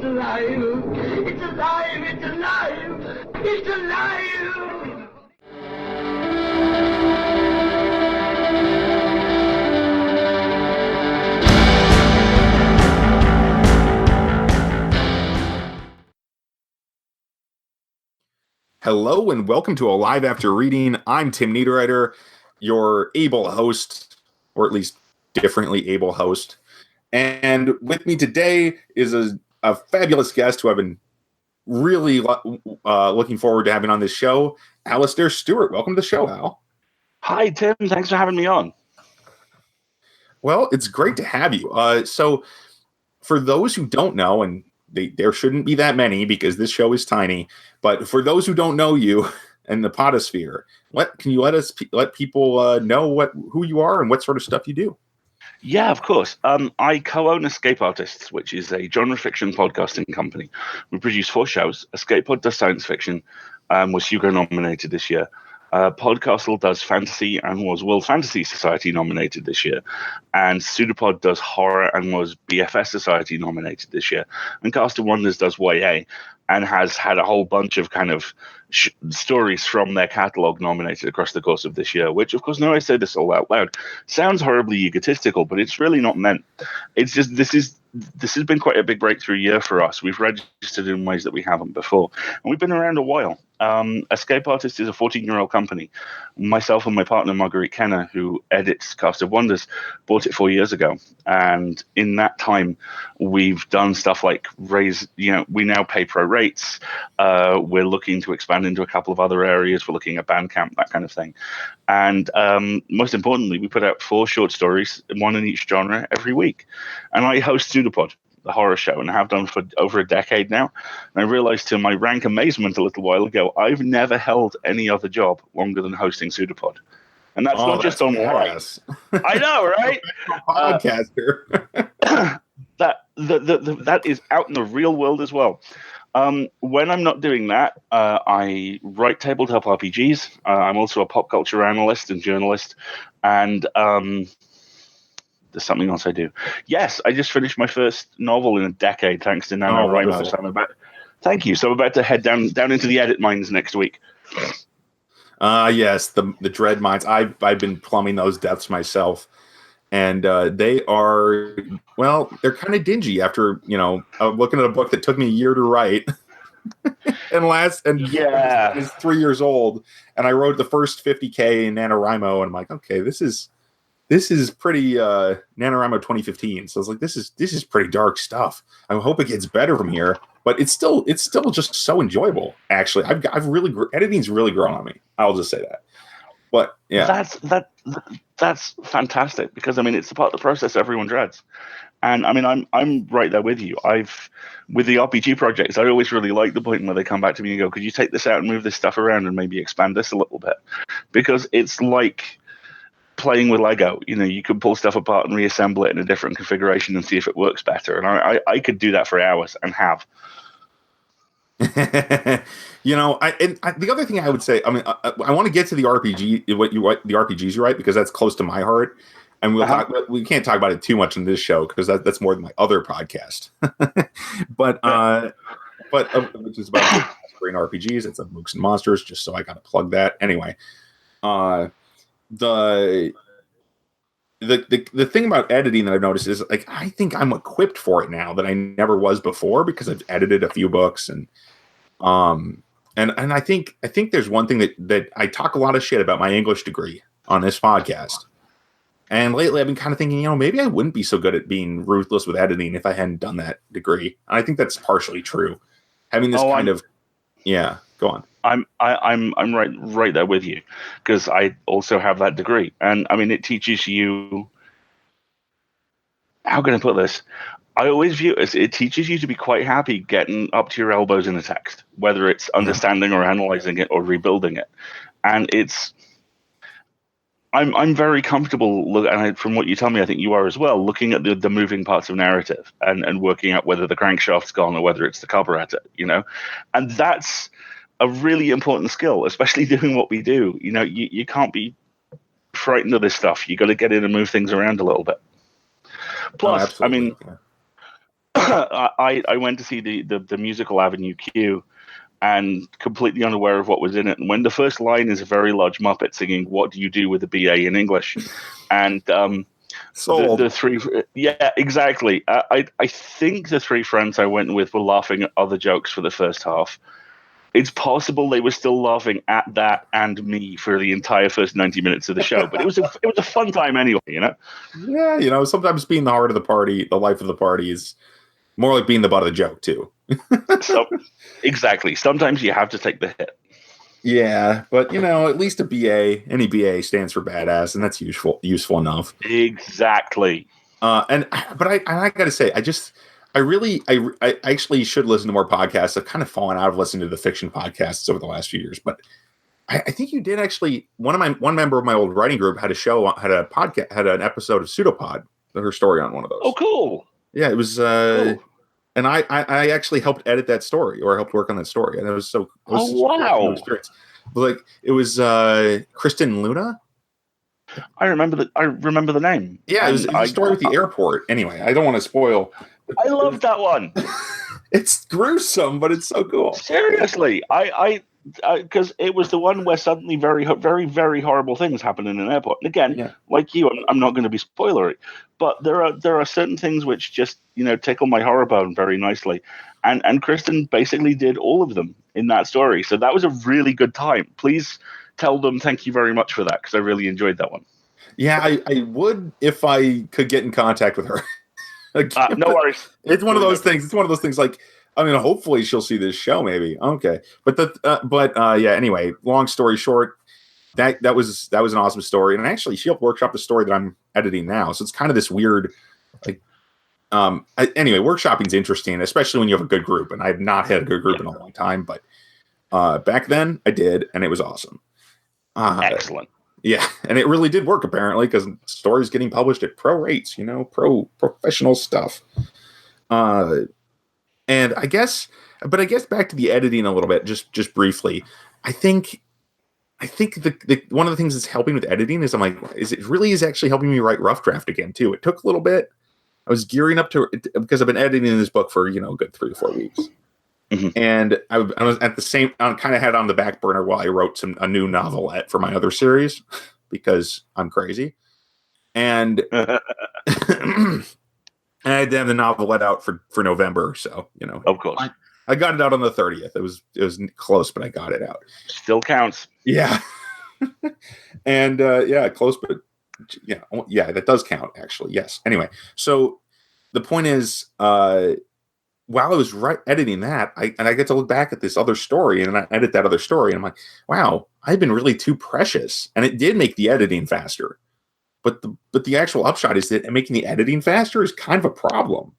It's alive! It's alive! It's alive! It's alive! Hello and welcome to Alive Afte Reading. I'm Tim Niederreiter, your able host, or at least differently able host. And with me today is a fabulous guest who I've been really looking forward to having on this show, Alasdair Stuart. Welcome to the show, Al. Hi, Tim. Thanks for having me on. Well, it's great to have you. So for those who don't know, and there shouldn't be that many because this show is tiny, but for those who don't know you and the potosphere, can you let people know who you are and what sort of stuff you do? Yeah, of course. I co-own Escape Artists, which is a genre fiction podcasting company. We produce 4 shows. Escape Pod does science fiction, was Hugo nominated this year. Podcastle does fantasy and was World Fantasy Society nominated this year. And Pseudopod does horror and was BFS Society nominated this year. And Cast of Wonders does YA and has had a whole bunch of kind of stories from their catalog nominated across the course of this year, which, of course, now I say this all out loud, sounds horribly egotistical, but it's really not meant. It's just this has been quite a big breakthrough year for us. We've registered in ways that we haven't before, and we've been around a while. Escape Artist is a 14-year-old company. Myself and my partner, Marguerite Kenner, who edits Cast of Wonders, bought it 4 years ago. And in that time, we've done stuff like we now pay pro rates. We're looking to expand into a couple of other areas. We're looking at Bandcamp, that kind of thing. And most importantly, we put out 4 short stories, one in each genre, every week. And I host Pseudopod, the horror show, and have done for over a decade now. And I realized to my rank amazement a little while ago, I've never held any other job longer than hosting Pseudopod. And that's not just online. I know, right? Podcaster. That is out in the real world as well. When I'm not doing that, I write tabletop RPGs. I'm also a pop culture analyst and journalist. And there's something else I do. Yes, I just finished my first novel in a decade, thanks to NaNoWriMo. So thank you. So I'm about to head down into the edit mines next week. Yes, the dread mines. I've been plumbing those depths myself, and they are, well, they're kind of dingy. After I'm looking at a book that took me a year to write, it's 3 years old, and I wrote the first 50K in NaNoWriMo, and I'm like, okay, this is pretty NaNoWriMo 2015. So I was like, this is pretty dark stuff. I hope it gets better from here, but it's still just so enjoyable. Actually, I've really editing's really grown on me. I'll just say that. But yeah, that's fantastic, because I mean it's the part of the process everyone dreads. And I mean, I'm right there with you. With the RPG projects, I always really like the point where they come back to me and go, could you take this out and move this stuff around and maybe expand this a little bit? Because it's like playing with Lego. You can pull stuff apart and reassemble it in a different configuration and see if it works better. And I could do that for hours and have. The other thing I would say, I mean, I want to get to the RPG, the RPGs you write, because that's close to my heart. And we can't talk about it too much in this show because that's more than my other podcast. but which is about brain RPGs. It's Mooks and Monsters. Just so I got to plug that anyway. The thing about editing that I've noticed is, like, I think I'm equipped for it now that I never was before, because I've edited a few books and I think there's one thing that I talk a lot of shit about my English degree on this podcast. And lately I've been kind of thinking, maybe I wouldn't be so good at being ruthless with editing if I hadn't done that degree. And I think that's partially true. Having this go on. I'm right there with you, because I also have that degree, and I mean it teaches you. How can I put this? I always view it teaches you to be quite happy getting up to your elbows in a text, whether it's understanding or analyzing it or rebuilding it, and I'm very comfortable, and from what you tell me, I think you are as well, looking at the moving parts of narrative and working out whether the crankshaft's gone or whether it's the carburetor, and that's a really important skill, especially doing what we do. You can't be frightened of this stuff. You got to get in and move things around a little bit. Plus, I went to see the musical Avenue Q, and completely unaware of what was in it. And when the first line is a very large Muppet singing, "What do you do with a BA in English?" And Sold. the three, yeah, exactly. I think the three friends I went with were laughing at other jokes for the first half. It's possible they were still laughing at that and me for the entire first 90 minutes of the show, but it was a fun time anyway, Yeah, sometimes being the heart of the party, the life of the party, is more like being the butt of the joke too. So, exactly. Sometimes you have to take the hit. Yeah, but at least a BA, any BA stands for badass, and that's useful enough. Exactly. But I got to say, I actually should listen to more podcasts. I've kind of fallen out of listening to the fiction podcasts over the last few years, but I think you did actually. One member of my old writing group had an episode of Pseudopod, her story on one of those. Oh, cool. Yeah, it was. Cool. And I actually helped edit that story, or I helped work on that story, and it was so. It was wow! Experience. But it was Kristen Luna. I remember the name. Yeah, it was a story with the airport. Anyway, I don't want to spoil. I love that one. It's gruesome, but it's so cool. Seriously, because it was the one where suddenly very, very, very horrible things happen in an airport. And again, like you, I'm not going to be spoilery, but there are certain things which just tickle my horror bone very nicely, and Kristen basically did all of them in that story. So that was a really good time. Please tell them thank you very much for that, because I really enjoyed that one. Yeah, I would if I could get in contact with her. No worries. It's one of those things. It's one of those things. Hopefully she'll see this show. Maybe. Okay, but yeah. Anyway, long story short, that was an awesome story, and actually she helped workshop the story that I'm editing now. So it's kind of this weird, anyway, workshopping's interesting, especially when you have a good group, and I've not had a good group in a long time, but back then I did, and it was awesome. Excellent. Yeah, and it really did work apparently, because stories getting published at pro rates, professional stuff. And I guess back to the editing a little bit, just briefly. I think the one of the things that's helping with editing is it really is actually helping me write rough draft again too. It took a little bit. I was gearing up to it because I've been editing this book for a good 3 or 4 weeks. Mm-hmm. And I was at the same, I kind of had on the back burner while I wrote a new novelette for my other series, because I'm crazy. And I had to have the novelette out for November. So, of course, I got it out on the 30th. It was close, but I got it out. Still counts. Yeah. And close, but yeah, that does count actually. Yes. Anyway, so the point is, while I was editing that, I get to look back at this other story, and I edit that other story, and I'm like, wow, I've been really too precious. And it did make the editing faster. But the actual upshot is that making the editing faster is kind of a problem.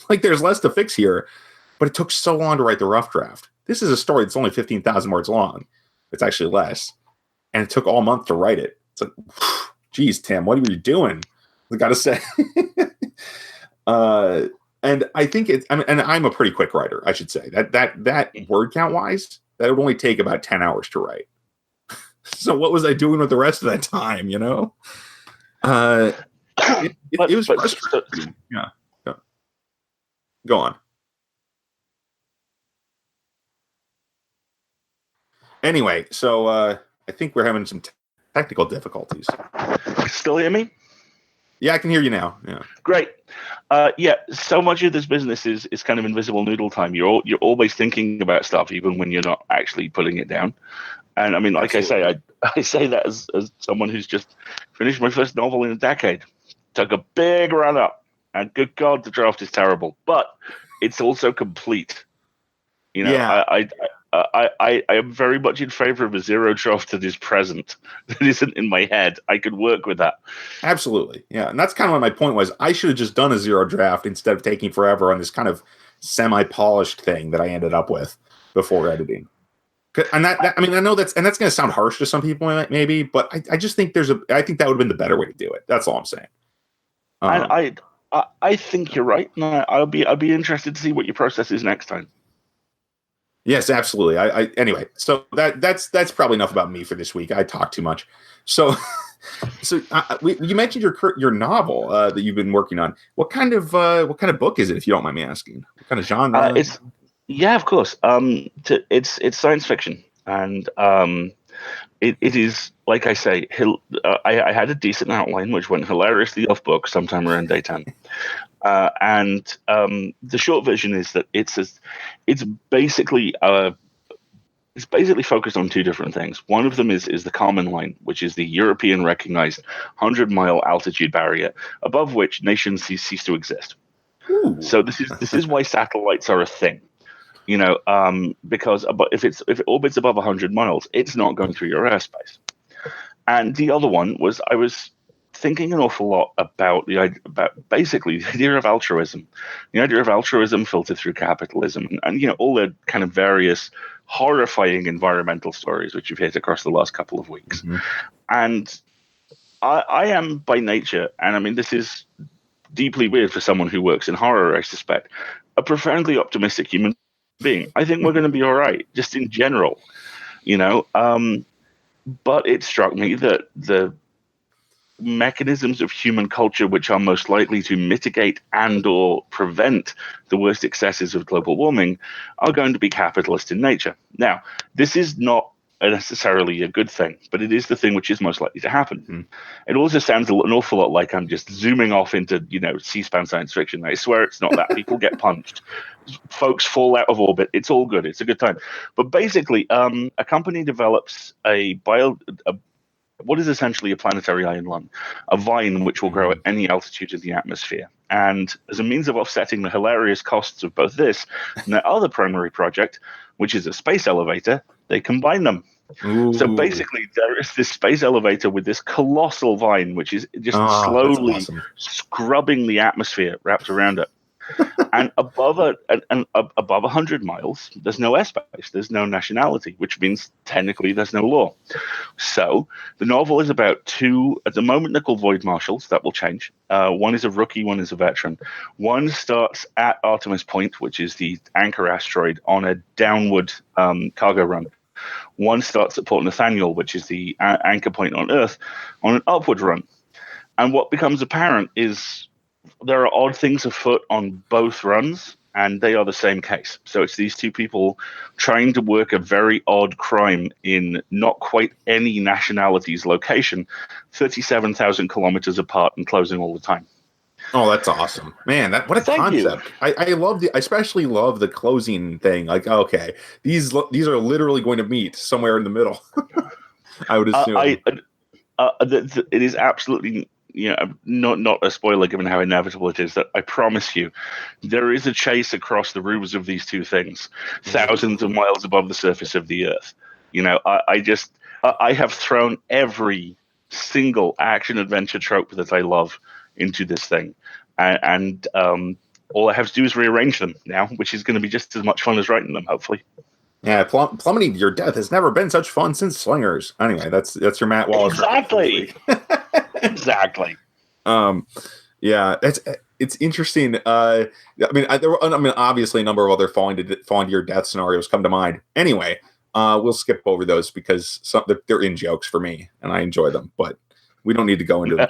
There's less to fix here, but it took so long to write the rough draft. This is a story that's only 15,000 words long. It's actually less. And it took all month to write it. It's like, geez, Tim, what are you doing? I got to say. And I think and I'm a pretty quick writer, I should say. That word count wise, that would only take about 10 hours to write. So what was I doing with the rest of that time, It was frustrating. Yeah. Go on. Anyway, so I think we're having some technical difficulties. Still hear me? Yeah, I can hear you now. Yeah. Great. So much of this business is kind of invisible noodle time. You're always thinking about stuff, even when you're not actually putting it down. And I mean, like Absolutely. I say that as someone who's just finished my first novel in a decade. Took a big run up, and good God, the draft is terrible, but it's also complete. Yeah. I am very much in favor of a zero draft that is present, that isn't in my head. I could work with that. Absolutely. Yeah. And that's kind of what my point was. I should have just done a zero draft instead of taking forever on this kind of semi-polished thing that I ended up with before editing. And I know that's going to sound harsh to some people maybe, but I just think I think that would have been the better way to do it. That's all I'm saying. I think you're right. No, I'll be interested to see what your process is next time. Yes, absolutely. Anyway, so that's probably enough about me for this week. I talk too much. So you mentioned your novel that you've been working on. What kind of book is it, if you don't mind me asking? What kind of genre? It's Yeah, of course. It's science fiction, and it is, like I say, I had a decent outline which went hilariously off book sometime around day 10. And the short version is that it's basically focused on two different things. One of them is the Kármán line, which is the European recognized 100-mile altitude barrier above which nations cease to exist. Ooh. So this is why satellites are a thing. Because if it orbits above 100 miles, it's not going through your airspace. And the other one was, I was thinking an awful lot about basically the idea of altruism, filtered through capitalism, and all the kind of various horrifying environmental stories which you've hit across the last couple of weeks. Mm-hmm. And I am by nature, and I mean this is deeply weird for someone who works in horror, I suspect, a profoundly optimistic human being. I think we're going to be all right, just in general, but it struck me that the mechanisms of human culture which are most likely to mitigate and or prevent the worst excesses of global warming are going to be capitalist in nature. Now, this is not necessarily a good thing, but it is the thing which is most likely to happen. Mm-hmm. It also sounds an awful lot like I'm just zooming off into C-SPAN science fiction. I swear it's not that. People get punched, folks fall out of orbit. It's all good. It's a good time. But basically, a company develops what is essentially a planetary iron lung, a vine which will grow at any altitude in the atmosphere. And as a means of offsetting the hilarious costs of both this and their other primary project, which is a space elevator, they combine them. Ooh. So basically, there is this space elevator with this colossal vine, which is just slowly scrubbing the atmosphere wrapped around it. And above 100 miles, there's no airspace, there's no nationality, which means technically there's no law. So the novel is about two, at the moment they're called Void Marshals. That will change. One is a rookie, one is a veteran. One starts at Artemis Point, which is the anchor asteroid, on a downward cargo run. One starts at Port Nathaniel, which is the anchor point on Earth, on an upward run. And what becomes apparent is there are odd things afoot on both runs, and they are the same case. So it's these two people trying to work a very odd crime in not quite any nationality's location, 37,000 kilometers apart and closing all the time. Oh, that's awesome, man! What a concept! I especially love the closing thing. Like, okay, these are literally going to meet somewhere in the middle. I would assume. It is absolutely not a spoiler given how inevitable it is. That I promise you, there is a chase across the roofs of these two things, thousands of miles above the surface of the Earth. I have thrown every single action adventure trope that I love into this thing, and all I have to do is rearrange them now, which is going to be just as much fun as writing them, hopefully. Yeah, plummeting to your death has never been such fun since Slingers. Anyway, that's your Matt Wallace. Exactly. Exactly. Yeah, it's interesting. I mean, obviously, a number of other falling to your death scenarios come to mind. Anyway, we'll skip over those because they're in jokes for me, and I enjoy them, but we don't need to go into them.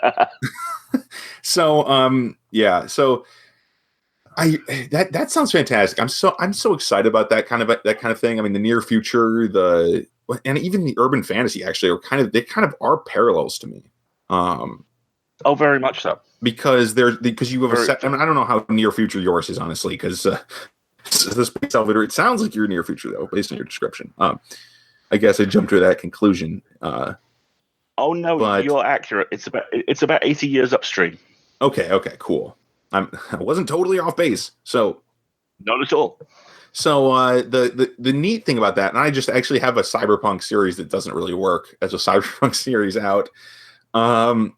So, yeah. So, that sounds fantastic. I'm so excited about that kind of thing. I mean, the near future, and even the urban fantasy actually are parallels to me. Oh, very much so. Because you have a set. I mean, I don't know how near future yours is, honestly, because the space elevator. It sounds like you're near future though, based on your description. I guess I jumped to that conclusion. Oh no, you're accurate. It's about 80 years upstream. Okay, cool. I wasn't totally off base, so not at all. So the neat thing about that, and I just actually have a cyberpunk series that doesn't really work as a cyberpunk series out.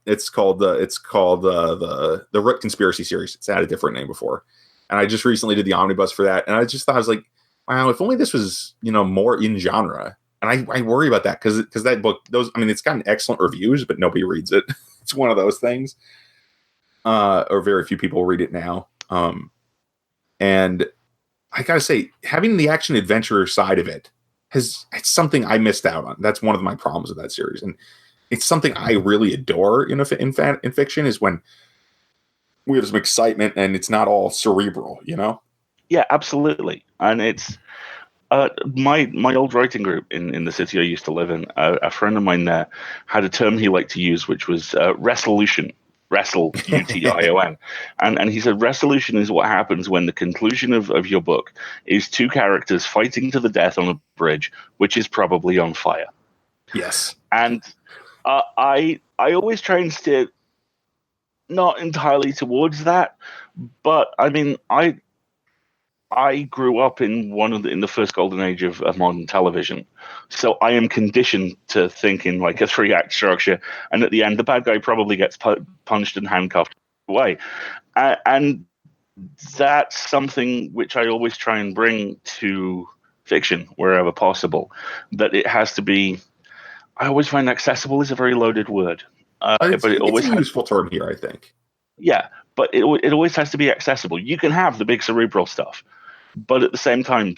It's called the Root Conspiracy series. It's had a different name before, and I just recently did the omnibus for that, and I just thought, I was like, wow, if only this was more in genre. And I worry about that because that book, it's gotten excellent reviews, but nobody reads it. It's one of those things, or very few people read it now. And I gotta say, having the action adventure side of it's something I missed out on. That's one of my problems with that series, and it's something I really adore in fiction is when we have some excitement and it's not all cerebral, you know? Yeah, absolutely. And it's my old writing group in the city I used to live in. A friend of mine there had a term he liked to use, which was resolution. Wrestle, UTION. And he said resolution is what happens when the conclusion of your book is two characters fighting to the death on a bridge, which is probably on fire. Yes. And I always try and steer not entirely towards that, but I mean, I grew up in in the first golden age of modern television, so I am conditioned to think in like a 3-act structure, and at the end, the bad guy probably gets punched and handcuffed away, and that's something which I always try and bring to fiction wherever possible. That it has to be. I always find accessible is a very loaded word, but it always it's a useful term here, I think. Yeah, but it always has to be accessible. You can have the big cerebral stuff, but at the same time,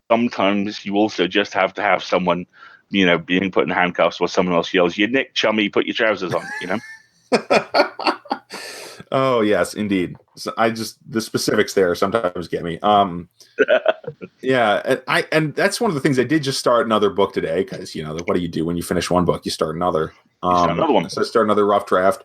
sometimes you also just have to have someone, being put in handcuffs while someone else yells, "You Nick Chummy, put your trousers on," Oh, yes, indeed. So the specifics there sometimes get me. Yeah, and that's one of the things I did just start another book today because, what do you do when you finish one book? You start another. Start another one. So I start another rough draft.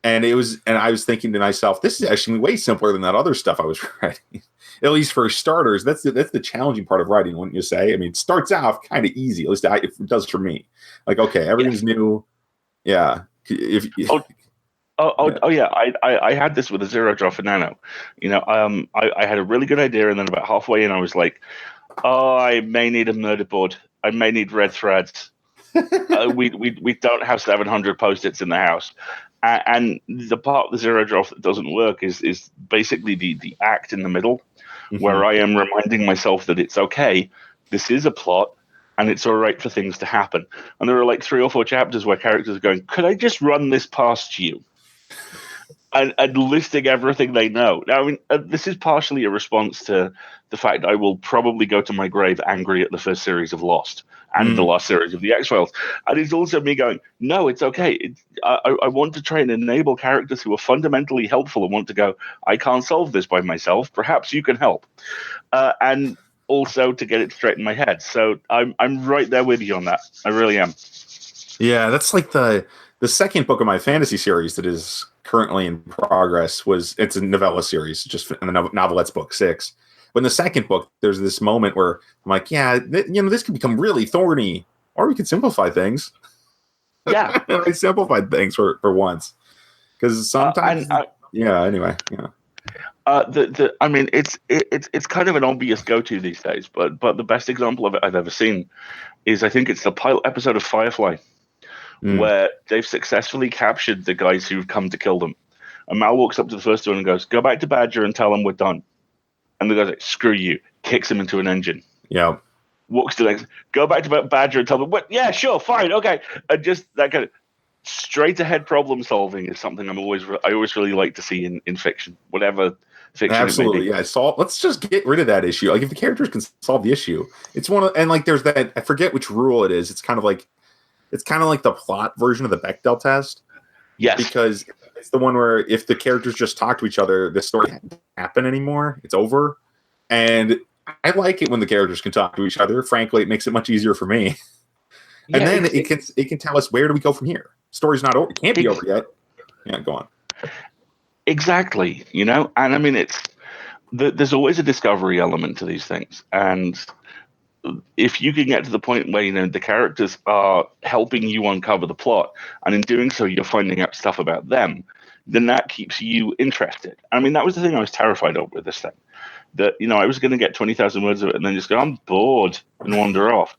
And I was thinking to myself, this is actually way simpler than that other stuff I was writing. At least for starters, that's the challenging part of writing, wouldn't you say? I mean, it starts off kind of easy. At least it does for me. Like, okay, everything's new. Yeah. Yeah. I had this with a zero draw for Nano. I had a really good idea, and then about halfway in, I was like, "Oh, I may need a murder board. I may need red threads. We don't have 700 post-its in the house." And the part of the zero draw that doesn't work is basically the act in the middle, where I am reminding myself that it's okay, this is a plot, and it's all right for things to happen. And there are like 3 or 4 chapters where characters are going, "Could I just run this past you?" And listing everything they know. Now, I mean, this is partially a response to the fact I will probably go to my grave angry at the first series of Lost and the last series of The X-Files. And it's also me going, no, it's okay. I want to try and enable characters who are fundamentally helpful and want to go, I can't solve this by myself. Perhaps you can help. And also to get it straight in my head. So I'm right there with you on that. I really am. Yeah, that's like the second book of my fantasy series that is currently in progress. It's a novella series, just in the novelettes book 6. But in the second book, there's this moment where I'm like, yeah, this can become really thorny, or we could simplify things. Yeah. I simplified things for once. Because sometimes, anyway, yeah. I mean, it's kind of an obvious go-to these days, but the best example of it I've ever seen is, I think it's the pilot episode of Firefly, where they've successfully captured the guys who've come to kill them. And Mal walks up to the first one and goes, "Go back to Badger and tell them we're done." And the guy's like, "Screw you," kicks him into an engine. Yeah. Walks to the next, "Go back to Badger and tell them, what? Yeah, sure, fine, okay." And just that kind of straight ahead problem solving is something I always really like to see in fiction, whatever fiction. Absolutely, yeah. Let's just get rid of that issue. Like, if the characters can solve the issue, it's and like there's that, I forget which rule it is. It's kind of like the plot version of the Bechdel test. Yes. Because it's the one where if the characters just talk to each other, the story doesn't happen anymore. It's over. And I like it when the characters can talk to each other. Frankly, it makes it much easier for me. Yeah, and then it can tell us, where do we go from here? Story's not over. It can't be over yet. Yeah, go on. Exactly. And I mean, there's always a discovery element to these things. And if you can get to the point where the characters are helping you uncover the plot, and in doing so you're finding out stuff about them, then that keeps you interested. I mean, that was the thing I was terrified of with this thing, that I was going to get 20,000 words of it and then just go, I'm bored, and wander off.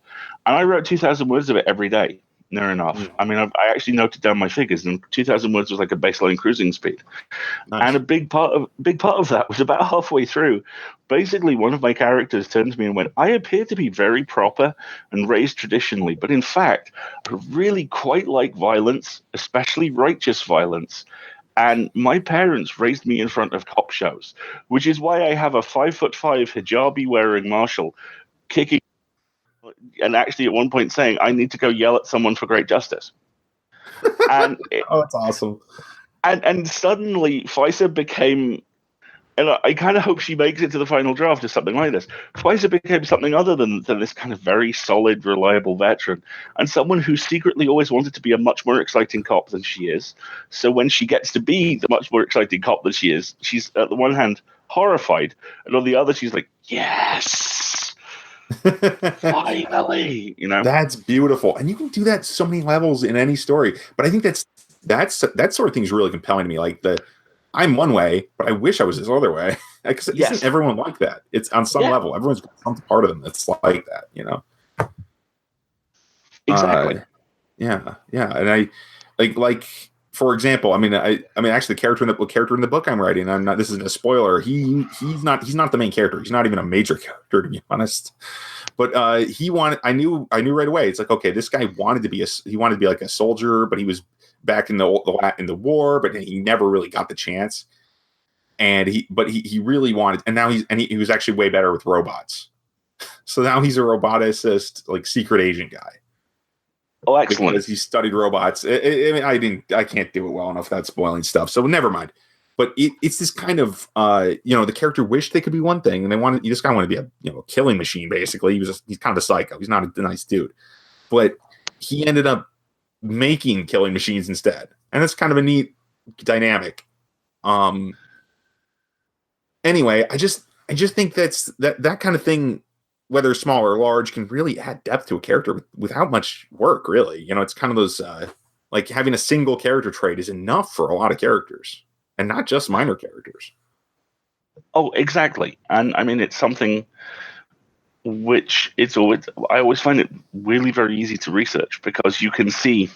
And I wrote 2,000 words of it every day, near enough. I mean, I actually noted down my figures, and 2,000 words was like a baseline cruising speed. Nice. And a big part of that was about halfway through. Basically, one of my characters turned to me and went, "I appear to be very proper and raised traditionally, but in fact, I really quite like violence, especially righteous violence. And my parents raised me in front of cop shows, which is why I have a 5'5" hijabi wearing Marshal kicking and actually at one point saying, I need to go yell at someone for great justice. And Oh, that's awesome. and suddenly FISA became, and I kind of hope she makes it to the final draft or something like this. FISA became something other than this kind of very solid, reliable veteran, and someone who secretly always wanted to be a much more exciting cop than she is. So when she gets to be the much more exciting cop than she is, she's at the one hand horrified, and on the other she's like, yes, finally, That's beautiful, and you can do that so many levels in any story. But I think that sort of thing is really compelling to me. Like I'm one way, but I wish I was this other way. Because isn't everyone like that? It's on some level, everyone's got some part of them that's like that, Exactly. Yeah, and I like for example, I mean, actually, the character in the book I'm writing, I'm not. This isn't a spoiler. He's not the main character. He's not even a major character, to be honest. But he wanted. I knew right away. It's like, okay, this guy wanted to be like a soldier, but he was back in the war, but he never really got the chance. And he really wanted, and now he was actually way better with robots. So now he's a roboticist, like secret agent guy. Oh, excellent! Because he studied robots. I can't do it well enough without spoiling stuff. So never mind. But it's this kind of, the character wished they could be one thing, and this guy wanted to be a killing machine. Basically, he's kind of a psycho. He's not a nice dude, but he ended up making killing machines instead, and it's kind of a neat dynamic. Anyway, I just think that kind of thing, whether small or large, can really add depth to a character without much work, really. It's kind of those, like having a single character trait is enough for a lot of characters, and not just minor characters. Oh, exactly. And I mean, it's something which I always find it really very easy to research, because you can see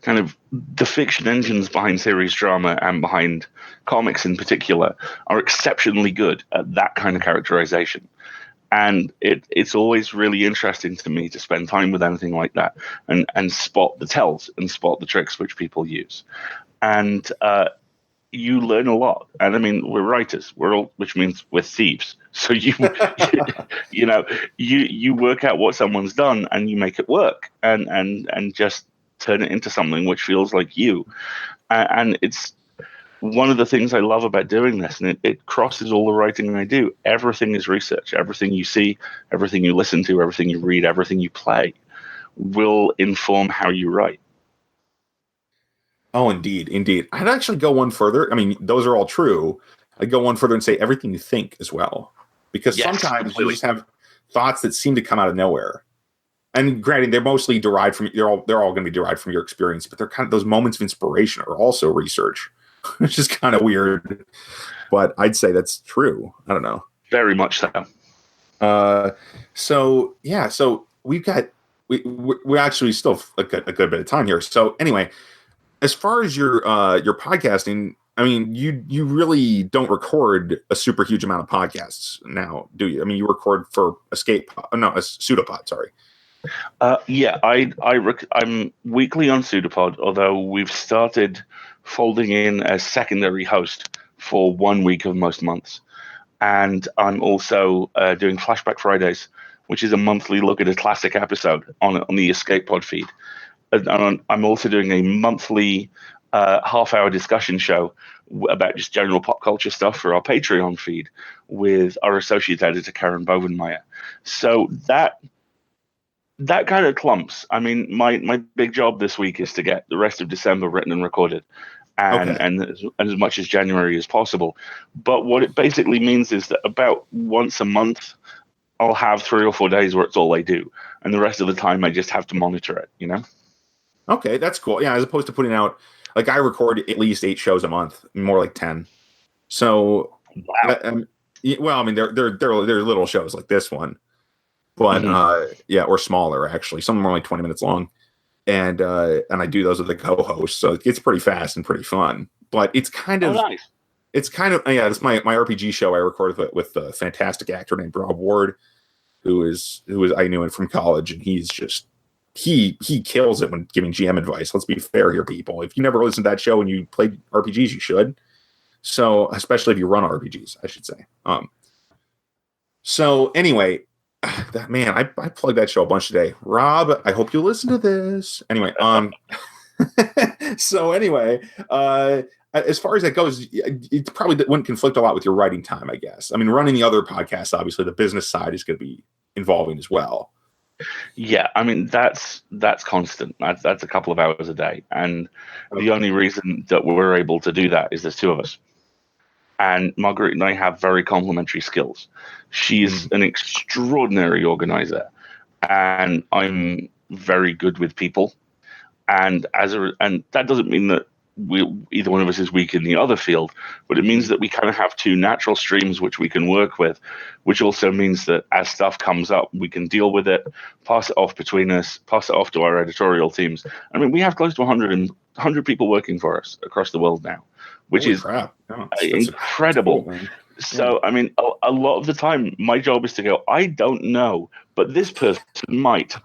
kind of the fiction engines behind series drama and behind comics in particular are exceptionally good at that kind of characterization. And it's always really interesting to me to spend time with anything like that and spot the tells and spot the tricks which people use. And you learn a lot. And I mean, we're writers, which means we're thieves. So you work out what someone's done and you make it work and just turn it into something which feels like you. And it's one of the things I love about doing this, and it crosses all the writing I do. Everything is research. Everything you see, everything you listen to, everything you read, everything you play will inform how you write. Oh, indeed. I'd actually go one further. I mean, those are all true. I'd go one further and say everything you think as well. Because sometimes you just have thoughts that seem to come out of nowhere. And granted, they're mostly derived from, they're all going to be derived from your experience, but they're kind of, those moments of inspiration are also research, which is kind of weird. But I'd say that's true. I don't know. Very much so. So we actually still have a good bit of time here. So anyway, as far as your podcasting, I mean, you really don't record a super huge amount of podcasts now, do you? I mean, you record for a Pseudopod, sorry. I'm weekly on Pseudopod, although we've started folding in a secondary host for 1 week of most months. And I'm also doing Flashback Fridays, which is a monthly look at a classic episode on the Escape Pod feed. And I'm also doing a monthly half-hour discussion show about just general pop culture stuff for our Patreon feed with our associate editor, Karen Bovenmeyer. So that kind of clumps. I mean, my big job this week is to get the rest of December written and recorded, and as much as January as possible. But what it basically means is that about once a month, I'll have 3 or 4 days where it's all I do, and the rest of the time I just have to monitor it, Okay, that's cool. Yeah, as opposed to putting out, like, I record at least 8 shows a month, more like 10. So, wow. Well, I mean, they're little shows like this one, but or smaller actually. Some of them are only 20 minutes long, and I do those with the co-host, so it gets pretty fast and pretty fun. But it's kind of nice. It's kind of it's my RPG show I recorded with a fantastic actor named Rob Ward, who is I knew him from college, and he's just he kills it when giving GM advice. Let's be fair here, people. If you never listened to that show and you played RPGs, you should. So, especially if you run RPGs, I should say. So anyway, I plugged that show a bunch today. Rob, I hope you listen to this. Anyway, so anyway, as far as that goes, it probably wouldn't conflict a lot with your writing time, I guess. I mean, running the other podcasts, obviously, the business side is going to be involving as well. Yeah, I mean that's constant. That's a couple of hours a day, and the only reason that we're able to do that is there's two of us. And Marguerite and I have very complementary skills. She's an extraordinary organizer, and I'm very good with people. And and that doesn't mean that either one of us is weak in the other field, but it means that we kind of have two natural streams which we can work with, which also means that as stuff comes up, we can deal with it, pass it off between us, pass it off to our editorial teams. I mean, we have close to 100 people working for us across the world now, which Holy is crap. Oh, incredible. Cool, so, I mean, a lot of the time, my job is to go, I don't know, but this person might.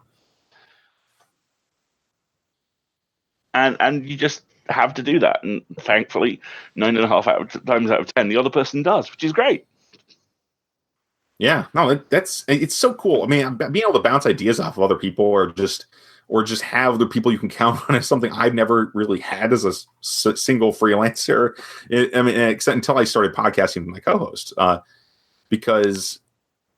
And you just have to do that. And thankfully, 9.5 times out of 10, the other person does, which is great. Yeah, no, it's so cool. I mean, being able to bounce ideas off of other people or just have other people you can count on is something I've never really had as a single freelancer. Except until I started podcasting with my co-host, because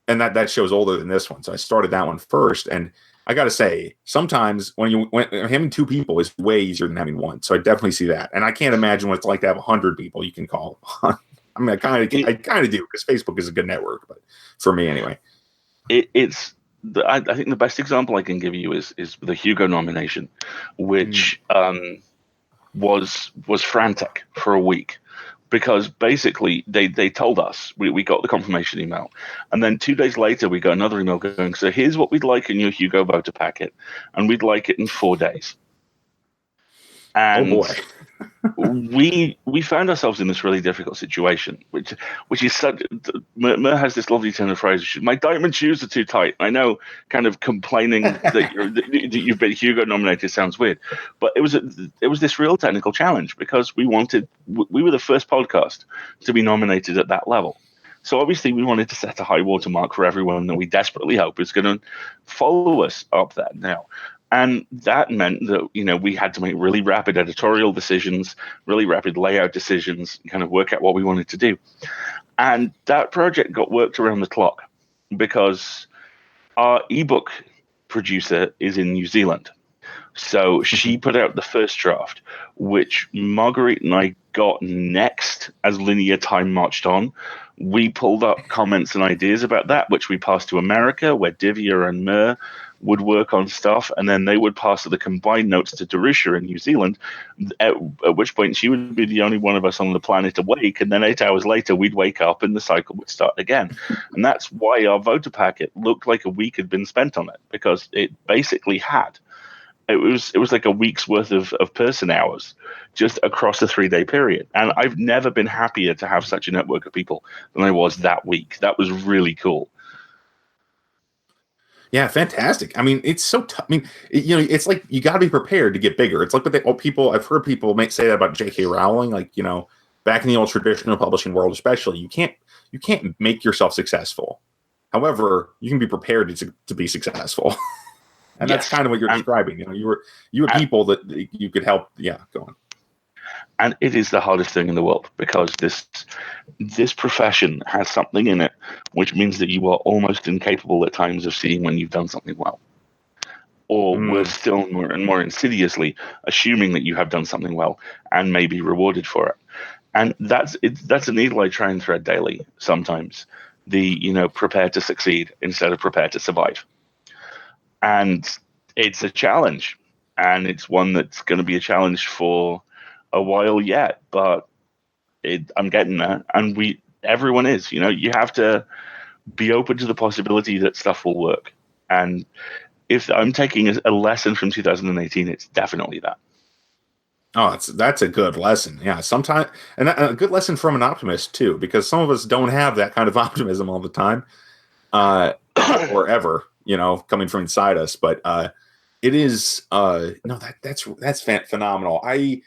that show's older than this one. So I started that one first, and I got to say, sometimes when having two people is way easier than having one. So I definitely see that, and I can't imagine what it's like to have 100 people you can call. I mean, I kind of do because Facebook is a good network, but for me anyway, I think the best example I can give you is the Hugo nomination, which was frantic for a week. Because basically they told us, we got the confirmation email, and then 2 days later we got another email going, so here's what we'd like in your Hugo voter packet, and we'd like it in 4 days. And oh boy. we found ourselves in this really difficult situation, which is such. Mer has this lovely turn of phrase. My diamond shoes are too tight. I know, kind of complaining that you've been Hugo nominated sounds weird, but it was this real technical challenge because we were the first podcast to be nominated at that level. So obviously we wanted to set a high watermark for everyone that we desperately hope is going to follow us up there now. And that meant that, we had to make really rapid editorial decisions, really rapid layout decisions, kind of work out what we wanted to do. And that project got worked around the clock because our ebook producer is in New Zealand. So she put out the first draft, which Marguerite and I got next as linear time marched on. We pulled up comments and ideas about that, which we passed to America, where Divya and Mer would work on stuff, and then they would pass the combined notes to Darusha in New Zealand, at which point she would be the only one of us on the planet awake, and then 8 hours later we'd wake up and the cycle would start again. And that's why our voter packet looked like a week had been spent on it, because it basically had. It was like a week's worth of person hours just across a 3-day period. And I've never been happier to have such a network of people than I was that week. That was really cool. Yeah, fantastic. I mean, it's so tough. I mean, it's like you got to be prepared to get bigger. It's like I've heard people say that about J.K. Rowling. Like, back in the old traditional publishing world, especially, you can't make yourself successful. However, you can be prepared to be successful, and that's kind of what you're describing. You were people that you could help. Yeah, go on. And it is the hardest thing in the world because this profession has something in it which means that you are almost incapable at times of seeing when you've done something well. Or we're still more and more insidiously assuming that you have done something well and may be rewarded for it. And that's a needle I try and thread daily sometimes. Prepare to succeed instead of prepare to survive. And it's a challenge. And it's one that's going to be a challenge for a while yet, but I'm getting there, and everyone is. You have to be open to the possibility that stuff will work. And if I'm taking a lesson from 2018, it's definitely that. Oh, that's a good lesson. Yeah, sometimes, and a good lesson from an optimist too, because some of us don't have that kind of optimism all the time, or ever. Coming from inside us, but. It is no, that's phenomenal. I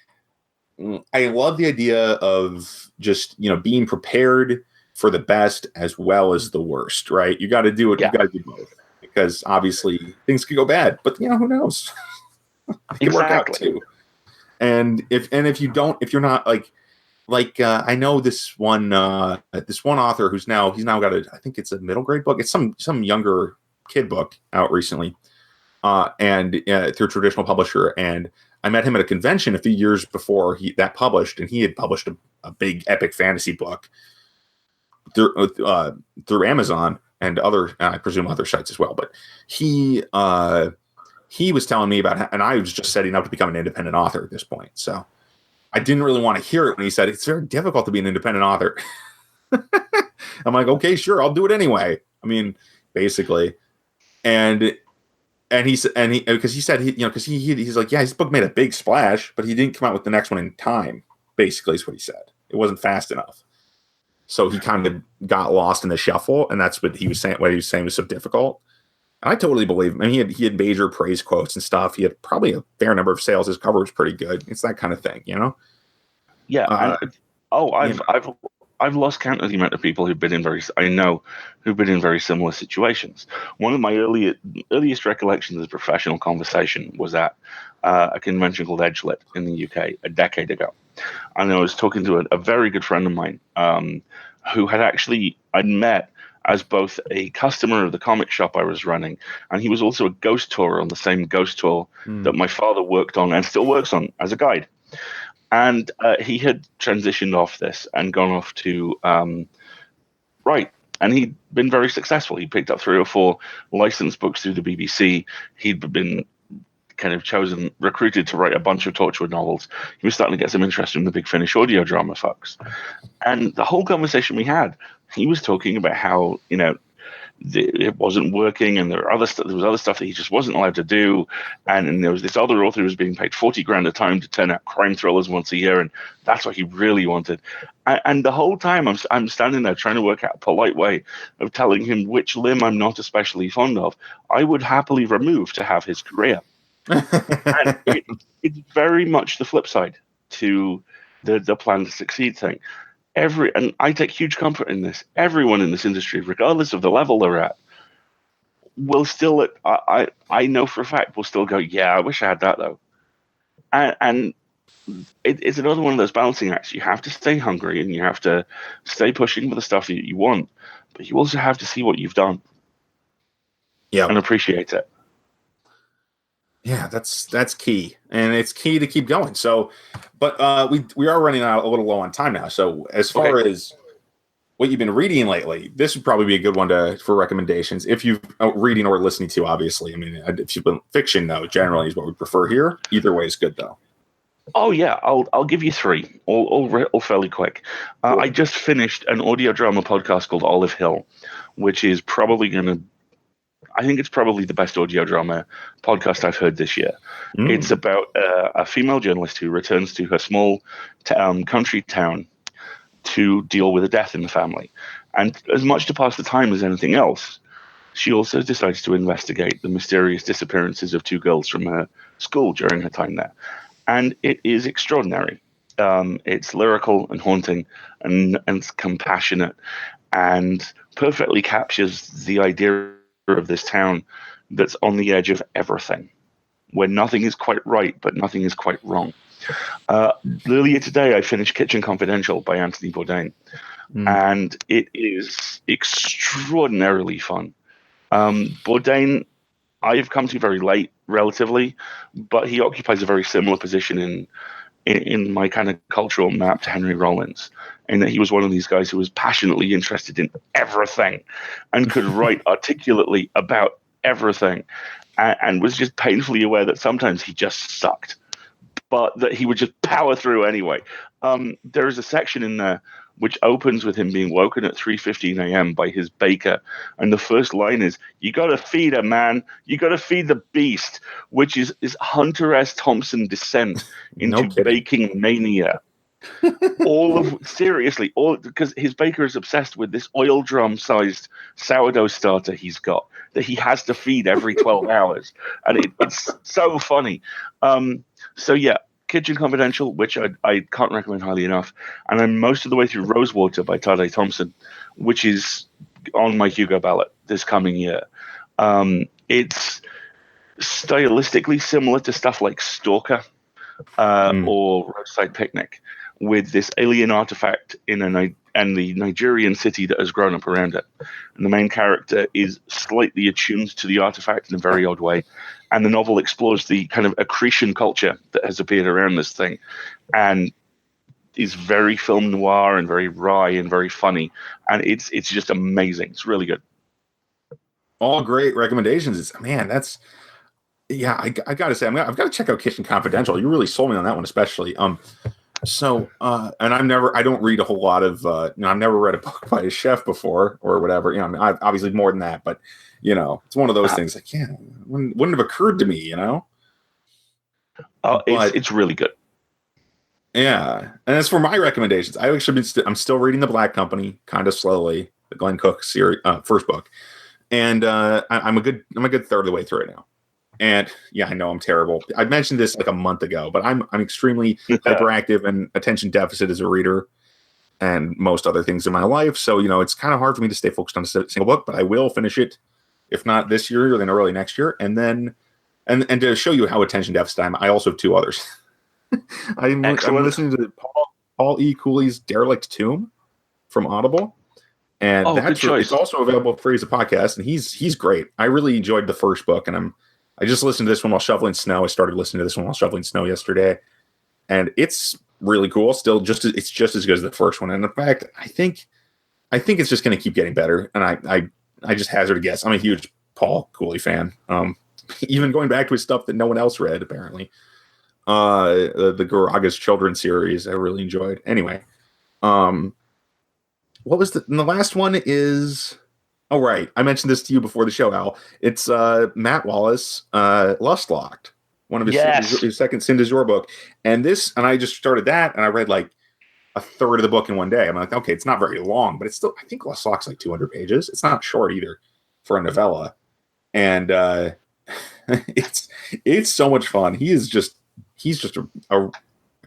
love the idea of just, being prepared for the best as well as the worst, right? You got to do it. You Yeah, got to do both, because obviously things could go bad, but who knows? It could work out exactly. too. And if you don't, if you're not I know this one author he's now got I think it's a middle grade book. It's some younger kid book out recently, and through a traditional publisher. And I met him at a convention a few years before that published, and he had published a big epic fantasy book through Amazon and I presume other sites as well. But he was telling me about and I was just setting up to become an independent author at this point. So I didn't really want to hear it when he said it's very difficult to be an independent author. I'm like, okay, sure, I'll do it anyway. I mean, basically, and he said, because he said he's like, yeah, his book made a big splash, but he didn't come out with the next one in time. Basically, is what he said. It wasn't fast enough, so he kind of got lost in the shuffle, and that's what he was saying. What he was saying was so difficult. And I totally believe him. I mean, he had major praise quotes and stuff. He had probably a fair number of sales. His cover was pretty good. It's that kind of thing, Yeah. I've lost count of the amount of people who've been in very similar situations. One of my earliest recollections of professional conversation was at a convention called Edgelit in the UK a decade ago. And I was talking to a very good friend of mine who I'd met as both a customer of the comic shop I was running, and he was also a ghost tourer on the same ghost tour that my father worked on and still works on as a guide. And he had transitioned off this and gone off to write. And he'd been very successful. He picked up 3 or 4 licensed books through the BBC. He'd been kind of recruited to write a bunch of Torchwood novels. He was starting to get some interest from the Big Finish audio drama folks. And the whole conversation we had, he was talking about how, it wasn't working, and there was other stuff that he just wasn't allowed to do, and there was this other author who was being paid $40,000 a time to turn out crime thrillers once a year, and that's what he really wanted. And the whole time I'm standing there trying to work out a polite way of telling him which limb I'm not especially fond of I would happily remove to have his career. And it's very much the flip side to the plan to succeed thing. And I take huge comfort in this. Everyone in this industry, regardless of the level they're at, will still, I know for a fact, will still go, yeah, I wish I had that though. And it's another one of those balancing acts. You have to stay hungry and you have to stay pushing for the stuff that you want, but you also have to see what you've done, and appreciate it. Yeah, that's key, and it's key to keep going. So, but we are running out a little low on time now. So, as far as what you've been reading lately, this would probably be a good one for recommendations. If you've reading or listening to, obviously. I mean, if you've been fiction, though, generally is what we prefer here. Either way is good, though. Oh yeah, I'll give you 3, all fairly quick. Cool. I just finished an audio drama podcast called Olive Hill, which is I think it's probably the best audio drama podcast I've heard this year. It's about a female journalist who returns to her small country town to deal with a death in the family. And as much to pass the time as anything else, she also decides to investigate the mysterious disappearances of 2 girls from her school during her time there. And it is extraordinary. It's lyrical and haunting and compassionate, and perfectly captures the idea of this town that's on the edge of everything, where nothing is quite right, but nothing is quite wrong. Earlier today, I finished Kitchen Confidential by Anthony Bourdain, and it is extraordinarily fun. Bourdain, I've come to very late, relatively, but he occupies a very similar position in my kind of cultural map to Henry Rollins, in that he was one of these guys who was passionately interested in everything and could write articulately about everything, and was just painfully aware that sometimes he just sucked, but that he would just power through anyway. There is a section in there which opens with him being woken at 3:15 a.m. by his baker. And the first line is, "You got to feed her, man. You got to feed the beast," which is Hunter S. Thompson descent into baking mania. Seriously, because his baker is obsessed with this oil drum sized sourdough starter he's got that he has to feed every 12 hours. And it's so funny. So yeah, Kitchen Confidential, which I can't recommend highly enough. And I'm most of the way through Rosewater by Tade Thompson, which is on my Hugo ballot this coming year. It's stylistically similar to stuff like Stalker or Roadside Picnic, with this alien artifact in the Nigerian city that has grown up around it. And the main character is slightly attuned to the artifact in a very odd way. And the novel explores the kind of accretion culture that has appeared around this thing, and is very film noir and very wry and very funny. And it's just amazing. It's really good. All great recommendations. That's yeah. I got to say, I've got to check out Kitchen Confidential. You really sold me on that one, especially. So, and I don't read a whole lot of, I've never read a book by a chef before or whatever, I've obviously more than that, but it's one of those things like, wouldn't have occurred to me, It's really good. Yeah. And as for my recommendations, I'm still reading The Black Company kind of slowly, the Glenn Cook series, first book. And, I'm a good third of the way through it now. And yeah, I know I'm terrible. I mentioned this like a month ago, but I'm extremely hyperactive and attention deficit as a reader and most other things in my life. So, it's kind of hard for me to stay focused on a single book, but I will finish it, if not this year, or then early next year. And then, and to show you how attention deficit I also have two others. I'm listening to Paul E. Cooley's Derelict Tomb from Audible. And it's also available free as a podcast. And he's great. I really enjoyed the first book, and I just listened to this one while shoveling snow. I started listening to this one while shoveling snow yesterday, and it's really cool. Still, it's just as good as the first one. And in fact, I think it's just going to keep getting better. And I just hazard a guess. I'm a huge Paul Cooley fan. Even going back to his stuff that no one else read, apparently. The Garaga's Children series, I really enjoyed. Anyway, what was the last one is. Oh, right. I mentioned this to you before the show, Al. It's Matt Wallace, Lust Locked, one of his second Sin du Jour book. And I just started that, and I read like a third of the book in one day. I'm like, okay, it's not very long, but it's still, I think Lust Locked's like 200 pages. It's not short either for a novella. And it's so much fun. He's just a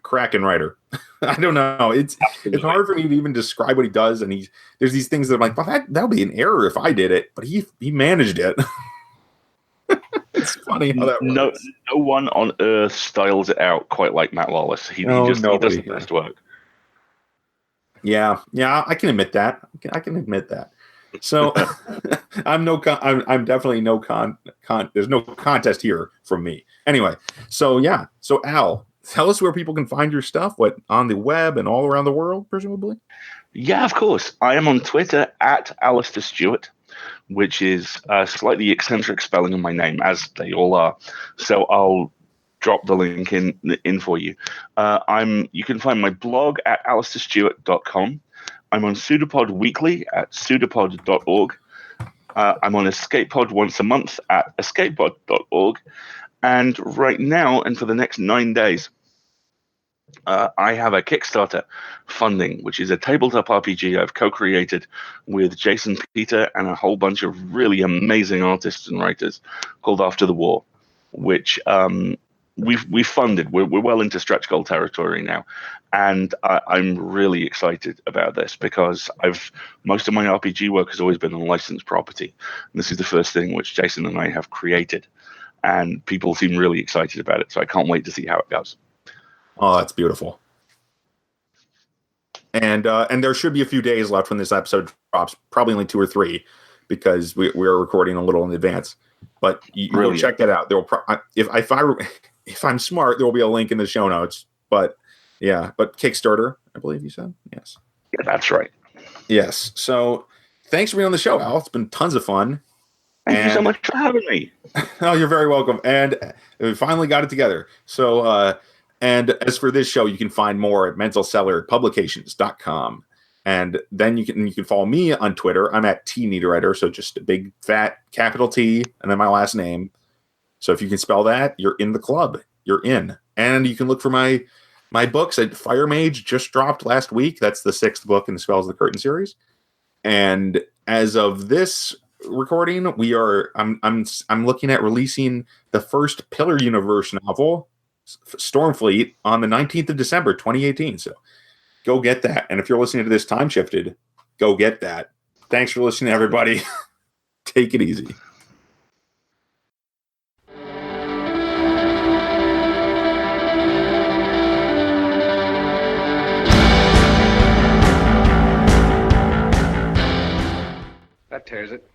cracking writer. I don't know. It's hard for me to even describe what he does, and there's these things that I'm like, well, that would be an error if I did it, but he managed it. It's funny how that works. No one on earth styles it out quite like Matt Wallace. He does the best work. Yeah, I can admit that. I can admit that. So I'm definitely there's no contest here from me. Anyway, so Al, tell us where people can find your stuff, what on the web and all around the world, presumably. Yeah, of course. I am on Twitter at Alasdair Stuart, which is a slightly eccentric spelling of my name, as they all are. So I'll drop the link in for you. You can find my blog at alasdairstuart.com. I'm on Pseudopod Weekly at pseudopod.org. I'm on EscapePod once a month at escapepod.org. And right now, and for the next 9 days, I have a Kickstarter funding, which is a tabletop RPG I've co-created with Jason Peter and a whole bunch of really amazing artists and writers, called After the War, which we've funded. We're well into stretch goal territory now, and I'm really excited about this because most of my RPG work has always been on licensed property. And this is the first thing which Jason and I have created, and people seem really excited about it. So I can't wait to see how it goes. Oh, that's beautiful. And there should be a few days left when this episode drops, probably only 2 or 3, because we are recording a little in advance. But you go check that out. There will if I'm smart, there will be a link in the show notes. But Kickstarter, I believe you said. Yes. Yeah, that's right. Yes. So thanks for being on the show, Al. It's been tons of fun. Thank you so much for having me. Oh, you're very welcome. And we finally got it together. So, and as for this show, you can find more at mentalcellarpublications.com. And then you can follow me on Twitter. I'm at TNiederreiter, so just a big fat capital T and then my last name. So if you can spell that, you're in the club. You're in. And you can look for my My books at Fire Mage just dropped last week. That's the 6th book in the Spells of the Curtain series. And as of this recording, I'm looking at releasing the first Pillar Universe novel, Stormfleet, on the 19th of December, 2018. So go get that. And if you're listening to this time shifted, go get that. Thanks for listening, everybody. Take it easy. That tears it.